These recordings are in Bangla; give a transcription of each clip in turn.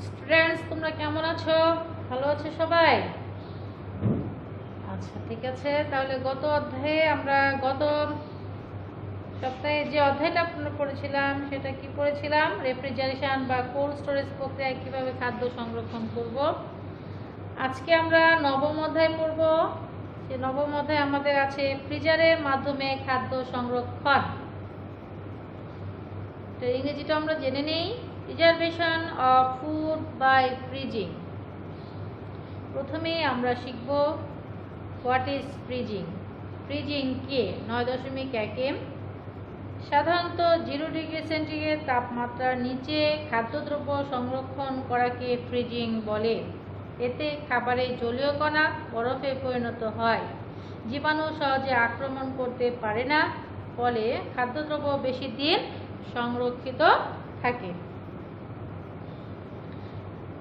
স্টুডেন্টস, তোমরা কেমন আছো? ভালো আছো সবাই? আচ্ছা, ঠিক আছে। তাহলে গত অধ্যায়ে আমরা গত সপ্তাহে যে অধ্যায়টা পড়েছিলাম সেটা কি পড়েছিলাম? রেফ্রিজারেশন বা কোল্ড স্টোরেজ প্রক্রিয়ায় কিভাবে খাদ্য সংরক্ষণ করব। আজকে আমরা নবম অধ্যায় পড়ব। সে নবম অধ্যায়ে আমাদের আছে ফ্রিজারের মাধ্যমে খাদ্য সংরক্ষণ। তো ইংরেজিটা আমরা জেনে নেই। Preservation of food by freezing. প্রথমেই আমরা শিখব হোয়াট ইজ ফ্রিজিং। ফ্রিজিং কি? 9.1 সাধারণত 0°C তাপমাত্রার নিচে খাদ্যদ্রব্য সংরক্ষণ করাকে ফ্রিজিং বলে। এতে খাবারে জলীয় কণা বরফে পরিণত হয়। জীবাণু সহজে আক্রমণ করতে পারে না, ফলে খাদ্যদ্রব্য বেশি দিন সংরক্ষিত থাকে।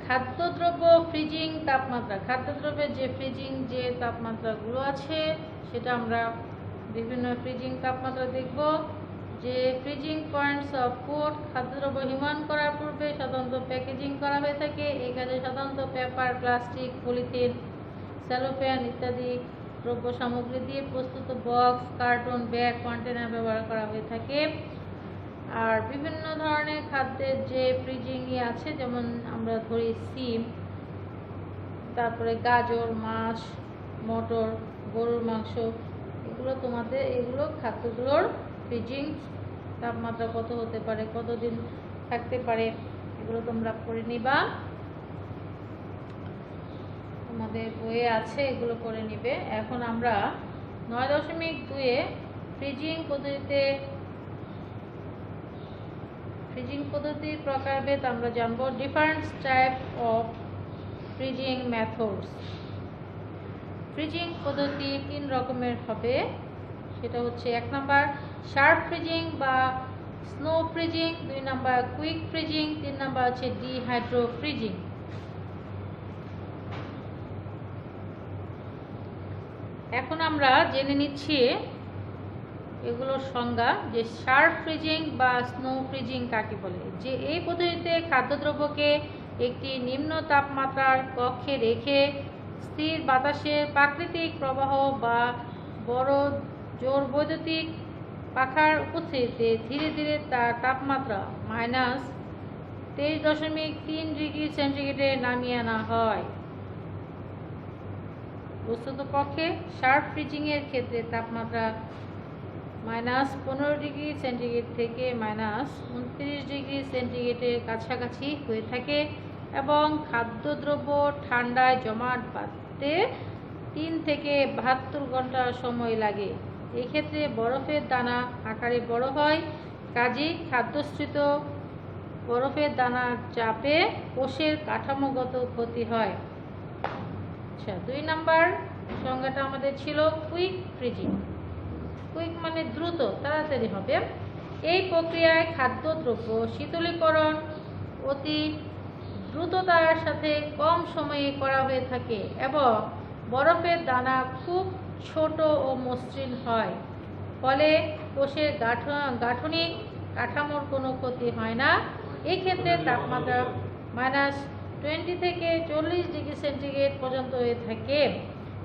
খাদ্যদ্রব্য ফ্রিজিং তাপমাত্রা। খাদ্যদ্রব্যের যে ফ্রিজিং যে তাপমাত্রাগুলো আছে সেটা আমরা বিভিন্ন ফ্রিজিং তাপমাত্রা দেখব। যে ফ্রিজিং পয়েন্টস অফ ফুড, খাদ্যদ্রব্য হিমায়ন করার পূর্বে সাধারণত প্যাকেজিং করা হয়ে থাকে। এই কাজে সাধারণত পেপার, প্লাস্টিক, পলিথিন, সেলোফেন ইত্যাদি দ্রব্য সামগ্রী দিয়ে প্রস্তুত বক্স, কার্টুন, ব্যাগ, কন্টেনার ব্যবহার করা হয়ে থাকে। আর বিভিন্ন ধরনের খাদ্যের যে ফ্রিজিংই আছে, যেমন আমরা ধরি সিম, তারপরে গাজর, মাছ, মটর, গরুর মাংস, এগুলো খাদ্যগুলোর ফ্রিজিং তাপমাত্রা কত হতে পারে, কতদিন থাকতে পারে, এগুলো তোমরা পড়ে নিবা। তোমাদের বইয়ে আছে, এগুলো পড়ে নিবে। এখন আমরা 9.2 ফ্রিজিং পদ্ধতির প্রকারভেদ আমরা জানব। Different type of freezing methods. Freezing পদ্ধতি 3 রকমের হবে। সেটা হচ্ছে 1 নাম্বার শার্প ফ্রিজিং বা snow freezing, 2 number quick freezing, 3 number হচ্ছে ডিহাইড্রো ফ্রিজিং। এখন আমরা জেনে নিচ্ছি এগুলোর সংজ্ঞা, যে শার্প ফ্রিজিং বা স্নো ফ্রিজিং কাকে বলে। যে এই পদ্ধতিতে খাদ্যদ্রব্যকে একটি নিম্ন তাপমাত্রার কক্ষে রেখে স্থির বাতাসের প্রাকৃতিক প্রবাহ বা বড় জোর বৈদ্যুতিক পাখার উপস্থিতিতে ধীরে ধীরে তার তাপমাত্রা -23.3°C নামিয়ে আনা হয়। বস্তুতপক্ষে শার্প ফ্রিজিংয়ের ক্ষেত্রে তাপমাত্রা -15°C থেকে -29°C কাছাকাছি হয়ে থাকে এবং খাদ্যদ্রব্য ঠান্ডায় জমাট বাঁধতে 3 থেকে 72 ঘন্টা সময় লাগে। এক্ষেত্রে বরফের দানা আকারে বড় হয়, কাজেই খাদ্যস্থিত বরফের দানার চাপে কোষের কাঠামোগত ক্ষতি হয়। আচ্ছা, 2 নাম্বার সংজ্ঞাটা আমাদের ছিল কুইক ফ্রিজিং। কুইক মানে দ্রুত, তাড়াতাড়ি হবে। এই প্রক্রিয়ায় খাদ্যদ্রব্য শীতলীকরণ অতি দ্রুততার সাথে কম সময়ে করা হয়ে থাকে এবং বরফের দানা খুব ছোট ও মসৃণ হয়, ফলে কোষের গাঠনিক কাঠামোর কোনো ক্ষতি হয় না। এক্ষেত্রে তাপমাত্রা -20 থেকে 40°C পর্যন্ত হয়ে থাকে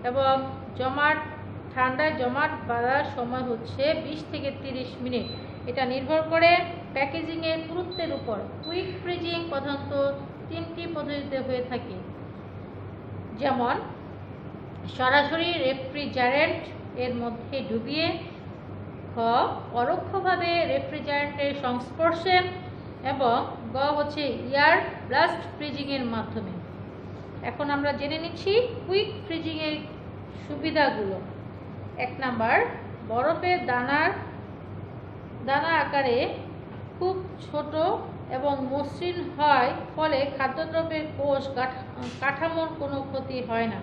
এবং ঠান্ডায় জমাট বাঁধার সময় হচ্ছে 20 থেকে 30 মিনিট। এটা নির্ভর করে প্যাকেজিংয়ের পুরুত্বের উপর। কুইক ফ্রিজিং প্রধানত 3টি পদ্ধতিতে হয়ে থাকে, যেমন সরাসরি রেফ্রিজারেন্ট এর মধ্যে ডুবিয়ে, পরোক্ষভাবে রেফ্রিজারেন্টের সংস্পর্শে, এবং হচ্ছে এয়ার ব্লাস্ট ফ্রিজিংয়ের মাধ্যমে। এখন আমরা জেনে নিচ্ছি কুইক ফ্রিজিংয়ের সুবিধাগুলো। 1 নাম্বার বরফের দানা আকারে খুব ছোট এবং মসৃণ হয়, ফলে খাদ্যদ্রব্যের কোষ কাঠামোর কোনো ক্ষতি হয় না।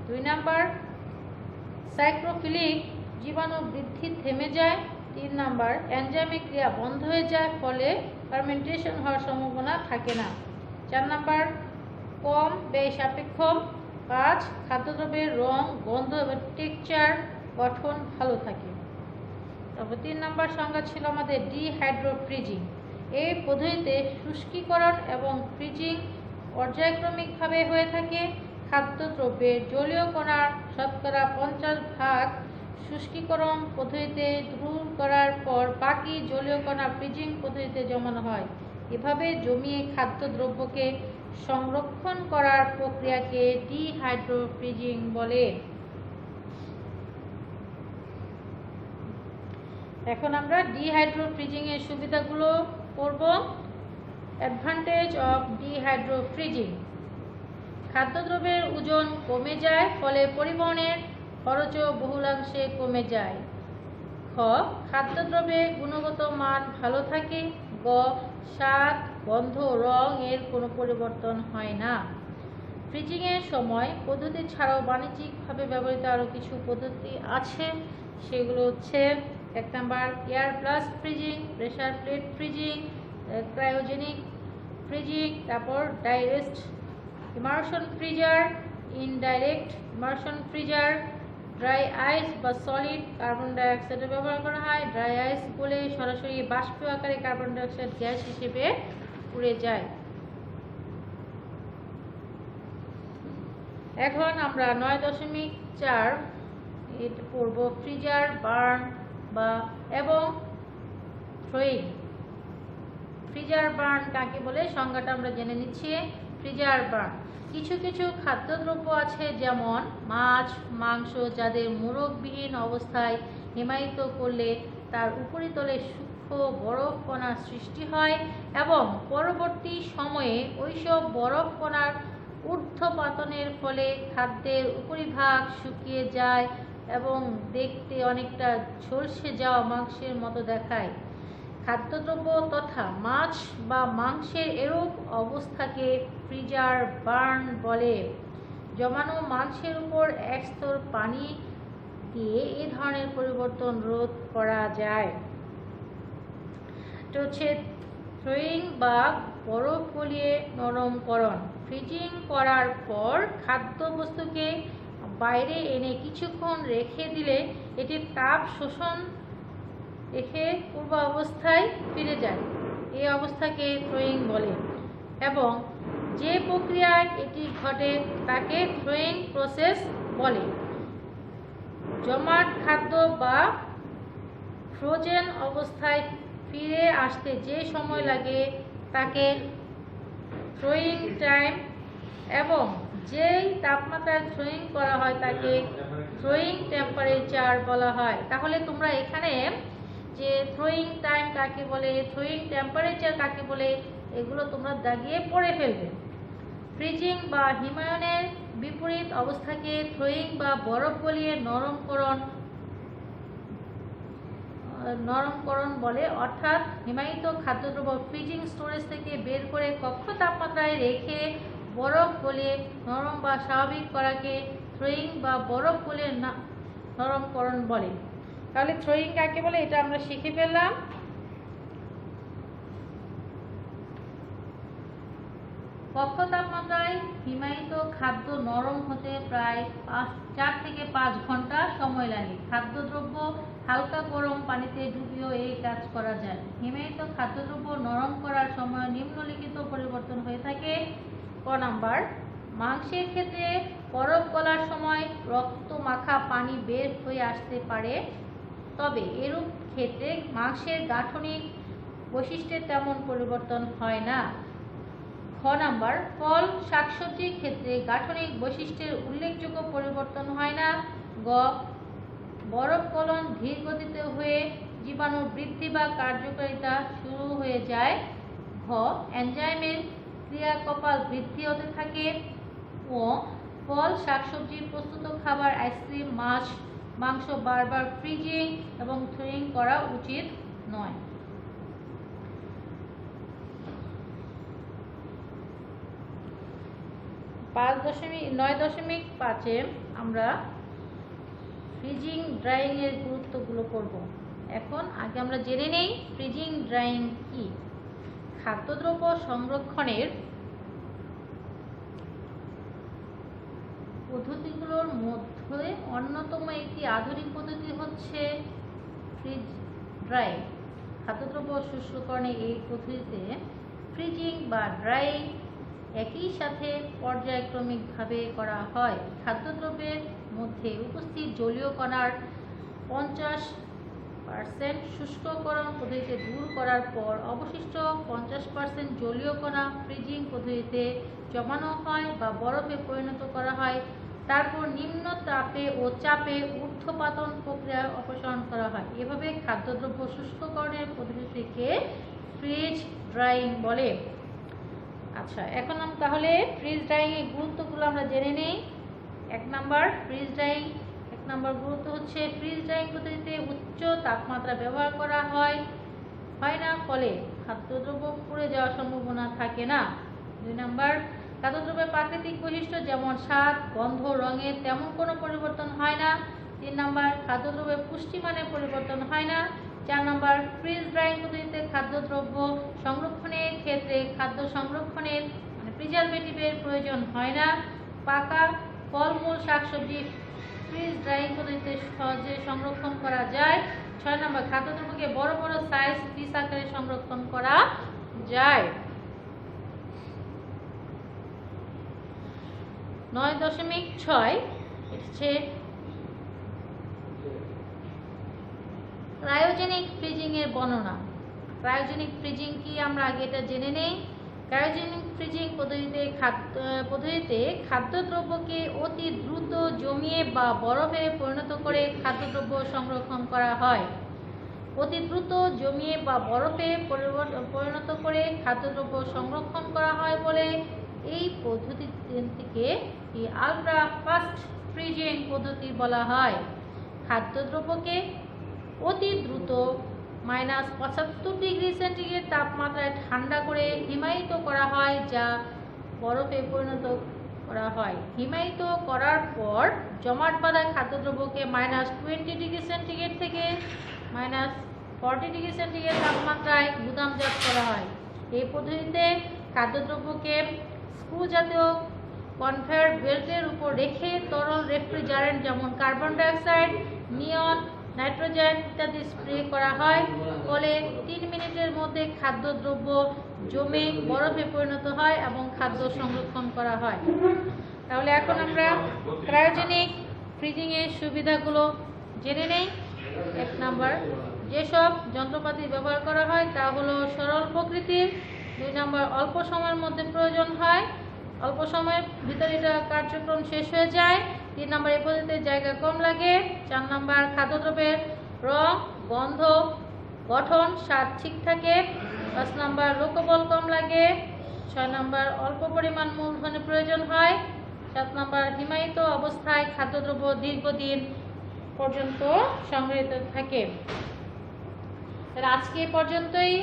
2 নাম্বার সাইক্রোফিলিক জীবাণু বৃদ্ধি থেমে যায়। 3 নাম্বার এনজাইমিক ক্রিয়া বন্ধ হয়ে যায়, ফলে ফার্মেন্টেশন হওয়ার সম্ভাবনা থাকে না। 4 নাম্বার কম ব্যয় সাপেক্ষ। 5 খাদ্যদ্রব্যের রং, গন্ধ এবং টেক্সচার গঠন ভালো থাকে। তারপর 3 নাম্বার সংজ্ঞা ছিল আমাদের ডিহাইড্রো ফ্রিজিং। এই পদ্ধতিতে শুষ্কীকরণ এবং ফ্রিজিং পর্যায়ক্রমিকভাবে হয়ে থাকে। খাদ্যদ্রব্যের জলীয় কণার শতকরা 50% শুষ্কীকরণ পদ্ধতিতে দূর করার পর বাকি জলীয় কণা ফ্রিজিং পদ্ধতিতে জমানো হয়। এভাবে জমিয়ে খাদ্যদ্রব্যকে সংরক্ষণ করার প্রক্রিয়াকে ডিহাইড্রো ফ্রিজিং বলে। এখন আমরা ডিহাইড্রো ফ্রিজিং এর সুবিধাগুলো পড়ব। অ্যাডভান্টেজ অফ ডিহাইড্রো ফ্রিজিং: খাদ্যদ্রব্যের ওজন কমে যায়, ফলে পরিবহনের খরচও বহুলাংশে কমে যায়। খ, খাদ্যদ্রব্যের গুণগত মান ভালো থাকে। গ, স্বাদ, গন্ধ, রং এর কোনো পরিবর্তন হয় না। ফ্রিজিং এর সময় পদ্ধতি ছাড়াও বাণিজ্যিকভাবে ব্যবহৃত আরও কিছু পদ্ধতি আছে। সেগুলো হচ্ছে 1 number air blast freezing, pressure plate freezing, cryogenic freezing, তারপর direct immersion freezer, indirect immersion freezer. Dry ice বা সলিড কার্বন ডাইঅক্সাইড ব্যবহার করা হয়। ড্রাই আইস বলে সরাসরি বাষ্প আকারে কার্বন ডাইঅক্সাইড গ্যাস হিসেবে উড়ে যায়। এখন আমরা 9.4 এটা পড়ব, ফ্রিজার বার্ন বা এবং থ্রোয়িং। ফ্রিজার বার্ন কাকে বলে সংজ্ঞাটা আমরা জেনে নিচ্ছি। ফ্রিজার বার্ন: কিছু কিছু খাদ্যদ্রব্য আছে যেমন মাছ, মাংস, যাদের মোড়কবিহীন অবস্থায় হিমায়িত করলে তার উপরিতলে সূক্ষ্ম বরফ কণা সৃষ্টি হয় এবং পরবর্তী সময়ে ওইসব বরফ কণার ঊর্ধ্বপাতনের ফলে খাদ্যের উপরিভাগ শুকিয়ে যায় এবং দেখতে অনেকটা ঝলসে যাওয়া মাংসের মতো দেখায়। খাদ্যদ্রব্য তথা মাছ বা মাংসের এরূপ অবস্থাকে ফ্রিজার বার্ন বলে। জমানো মাংসের উপর এক স্তর পানি দিয়ে এ ধরনের পরিবর্তন রোধ করা যায়। এটা হচ্ছে থ্রোয়িং বা বরফ গলিয়ে নরমকরণ। ফ্রিজিং করার পর খাদ্যবস্তুকে বাইরে এনে কিছুক্ষণ রেখে দিলে এটি তাপ শোষণ রেখে পূর্ব অবস্থায় ফিরে যায়। এই অবস্থাকে থ্রোয়িং বলে এবং যে প্রক্রিয়ায় এটি ঘটে তাকে থ্রোয়িং প্রসেস বলে। জমাট খাদ্য বা ফ্রোজেন অবস্থায় ফিরে আসতে যে সময় লাগে তাকে থ্রোয়িং টাইম এবং যেই তাপমাত্রায় থ্রোয়িং করা হয় তাকে থ্রোয়িং টেম্পারেচার বলা হয়। তাহলে তোমরা এখানে যে থ্রোয়িং টাইম কাকে বলে, থ্রোয়িং টেম্পারেচার কাকে বলে, এগুলো তোমরা দাগিয়ে পড়ে ফেলবে। ফ্রিজিং বা হিমায়নের বিপরীত অবস্থাকে থ্রোয়িং বা বরফ গলিয়ে নরমকরণ বলে, অর্থাৎ হিমায়িত খাদ্যদ্রব্য ফ্রিজিং স্টোরেজ থেকে বের করে কক্ষ তাপমাত্রায় রেখে বরফ গলিয়ে নরম বা স্বাভাবিক করাকে থ্রোয়িং বা বরফ গলিয়ে নরমকরণ বলে। তাহলে থ্রোয়িং কাকে বলে এটা আমরা শিখে ফেললাম। কক্ষ তাপমাত্রায় হিমায়িত খাদ্য নরম হতে প্রায় 4 থেকে 5 ঘন্টা সময় লাগে। খাদ্যদ্রব্য হালকা গরম পানিতে ডুবিয়েও এই কাজ করা যায়। হিমায়িত খাদ্যদ্রব্য নরম করার সময় নিম্নলিখিত পরিবর্তন হয়ে থাকে। ক নাম্বার, মাংসের ক্ষেত্রে বরফ গলার সময় রক্ত মাখা পানি বের হয়ে আসতে পারে, তবে এরূপ ক্ষেত্রে মাংসের গাঠনিক বৈশিষ্ট্যে তেমন পরিবর্তন হয় না। খ নাম্বার, ফল শাকসবজির ক্ষেত্রে গাঠনিক বৈশিষ্ট্যের উল্লেখযোগ্য পরিবর্তন হয় না। গ, বরফ গলন ধীর গতিতে হয়ে জীবাণুর বৃদ্ধি বা কার্যকারিতা শুরু হয়ে যায়। ঘ, এনজাইমের ক্রিয়াকলাপ বৃদ্ধি হতে থাকে। ও, ফল শাকসবজি, প্রস্তুত খাবার, আইসক্রিম, মাছ, মাংস বারবার ফ্রিজিং এবং থ্রোয়িং করা উচিত নয়। 9.5-এ আমরা ফ্রিজিং ড্রাইং এর গুরুত্বগুলো করব। এখন আগে আমরা জেনে নেই ফ্রিজিং ড্রাইং কি। খাদ্যদ্রব্য সংরক্ষণের পদ্ধতিগুলোর মধ্যে অন্যতম একটি আধুনিক পদ্ধতি হচ্ছে ফ্রিজ ড্রাই। খাদ্যদ্রব্য শুষ্ককরণে এই পদ্ধতিতে ফ্রিজিং বা ড্রাই একই সাথে পর্যায়ক্রমিকভাবে করা হয়। খাদ্যদ্রব্যের মধ্যে উপস্থিত জলীয় কণার 50% শুষ্ককরণ পদ্ধতিতে দূর করার পর অবশিষ্ট 50% জলীয় কণা ফ্রিজিং পদ্ধতিতে জমানো হয় বা বরফে পরিণত করা হয়। তারপর নিম্ন তাপে ও চাপে ঊর্ধ্বপাতন প্রক্রিয়ায় অপসারণ করা হয়। এভাবে খাদ্যদ্রব্য শুষ্ককরণের পদ্ধতিকে ফ্রিজ ড্রাইং বলে। আচ্ছা, এখন আমরা তাহলে ফ্রিজ ড্রাইং এর গুরুত্বগুলো আমরা জেনে নেই। 1 নাম্বার ফ্রিজ ড্রাইং, 1 নাম্বার গুরুত্ব হচ্ছে ফ্রিজ ড্রাইং পদ্ধতিতে উচ্চ তাপমাত্রা ব্যবহার করা হয় না, ফলে খাদ্যদ্রব্য পুড়ে যাওয়ার সম্ভাবনা থাকে না। 2 নাম্বার খাদ্যদ্রব্যের প্রাকৃতিক বৈশিষ্ট্য যেমন স্বাদ, গন্ধ, রঙের তেমন কোনো পরিবর্তন হয় না। 3 নাম্বার খাদ্যদ্রব্যের পুষ্টিমানের পরিবর্তন হয় না। 4 নাম্বার ফ্রিজ ড্রাইং পদ্ধতিতে খাদ্যদ্রব্য সংরক্ষণের ক্ষেত্রে খাদ্য সংরক্ষণের প্রিজারভেটিভের প্রয়োজন হয় না। পাকা ফলমূল, শাকসবজি ফ্রিজ ড্রাইং পদ্ধতিতে সহজে সংরক্ষণ করা যায়। 6 নাম্বার খাদ্যদ্রব্যকে বড় বড় সাইজ পিস আকারে সংরক্ষণ করা যায়। 9.6 হচ্ছে ক্রায়োজেনিক ফ্রিজিং এর বর্ণনা। ক্রায়োজেনিক ফ্রিজিং কি আমরা আগে এটা জেনে নেই। ক্রায়োজেনিক ফ্রিজিং পদ্ধতিতে খাদ্যদ্রব্যকে অতি দ্রুত জমিয়ে বা বরফে পরিণত করে খাদ্যদ্রব্য সংরক্ষণ করা হয়। অতি দ্রুত জমিয়ে বা বরফে পরিণত করে খাদ্যদ্রব্য সংরক্ষণ করা হয় বলে এই পদ্ধতিকে আলট্রা ফাস্ট ফ্রিজিং পদ্ধতি বলা হয়। খাদ্যদ্রব্যকে অতি দ্রুত -75°C তাপমাত্রায় ঠান্ডা করে হিমায়িত করা হয়, যা বরফে পরিণত করা হয়। হিমায়িত করার পর জমাট বাঁধা খাদ্যদ্রব্যকে -20°C থেকে -40°C তাপমাত্রায় গুদামজাত করা হয়। এই পদ্ধতিতে খাদ্যদ্রব্যকে স্ক্রু জাতীয় কনভেয়র বেল্টের উপর রেখে তরল রেফ্রিজারেন্ট যেমন কার্বন ডাইঅক্সাইড, নিয়ন, নাইট্রোজেন ইত্যাদি স্প্রে করা হয়, ফলে 3 মিনিটের মধ্যে খাদ্যদ্রব্য জমে বরফে পরিণত হয় এবং খাদ্য সংরক্ষণ করা হয়। তাহলে এখন আমরা ক্রায়োজেনিক ফ্রিজিং এর সুবিধাগুলো জেনে নেই। 1 নাম্বার যেসব যন্ত্রপাতি ব্যবহার করা হয় তা হলো সরল প্রকৃতির। 2 নাম্বার অল্প সময়ের মধ্যে প্রয়োজন হয়, অল্প সময়ের ভিতরে এটা কার্যক্রম শেষ হয়ে যায়। 3 নাম্বার এই পদ্ধতিতে জায়গা কম লাগে। 4 নাম্বার খাদ্যদ্রব্যের রং, গন্ধ, গঠন, স্বাদ ঠিক থাকে। 5 নাম্বার লোকবল কম লাগে। 6 নাম্বার অল্প পরিমাণ মূলধনের প্রয়োজন হয়। 7 নাম্বার হিমায়িত অবস্থায় খাদ্যদ্রব্য দীর্ঘদিন পর্যন্ত সংরক্ষিত থাকে। তাহলে আজকে এই পর্যন্তই।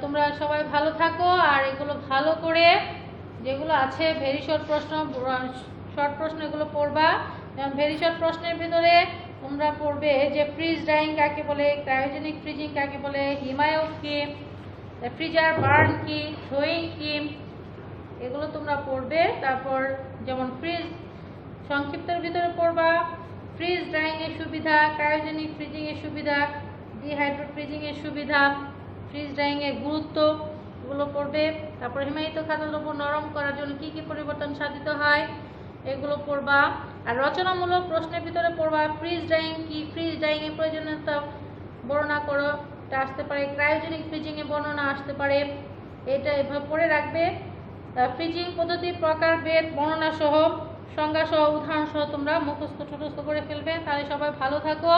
তোমরা সবাই ভালো থাকো, আর এগুলো ভালো করে যেগুলো আছে ভেরি শর্ট প্রশ্ন, শর্ট প্রশ্ন এগুলো পড়বা। যেমন ভেরি শর্ট প্রশ্নের ভিতরে তোমরা পড়বে যে ফ্রিজ ড্রাইং কাকে বলে, ক্রায়োজেনিক ফ্রিজিং কাকে বলে, হিমায়ক কি, রেফ্রিজার বার্ন কি, থ্রোয়িং কি, এগুলো তোমরা পড়বে। তারপর যেমন ফ্রিজ সংক্ষিপ্তের ভিতরে পড়বা ফ্রিজ ড্রাইং এর সুবিধা, ক্রায়োজেনিক ফ্রিজিং এর সুবিধা, ডিহাইড্রো ফ্রিজিং এর সুবিধা, ফ্রিজ ড্রাইং এর গুরুত্ব, এগুলো পড়বে। তারপর হিমায়িত খাদ্যদ্রব্য নরম করার জন্য কি কি পরিবর্তন সাধিত হয় এগুলো পড়বা। আর রচনামূলক প্রশ্নের ভিতরে পড়বা ফ্রিজ ড্রাইং কি, ফ্রিজ ড্রাইং এর প্রয়োজনীয়তা বর্ণনা করো, এটা আসতে পারে। ক্রায়োজেনিক ফ্রিজিং এর বর্ণনা আসতে পারে, এটা এভাবে পড়ে রাখবে। ফ্রিজিং পদ্ধতির প্রকারভেদ বর্ণনা সহ, সংজ্ঞা সহ, উদাহরণ সহ তোমরা মুখস্থ ঠোঁটস্থ করে ফেলবে। তাহলে সবাই ভালো থাকো।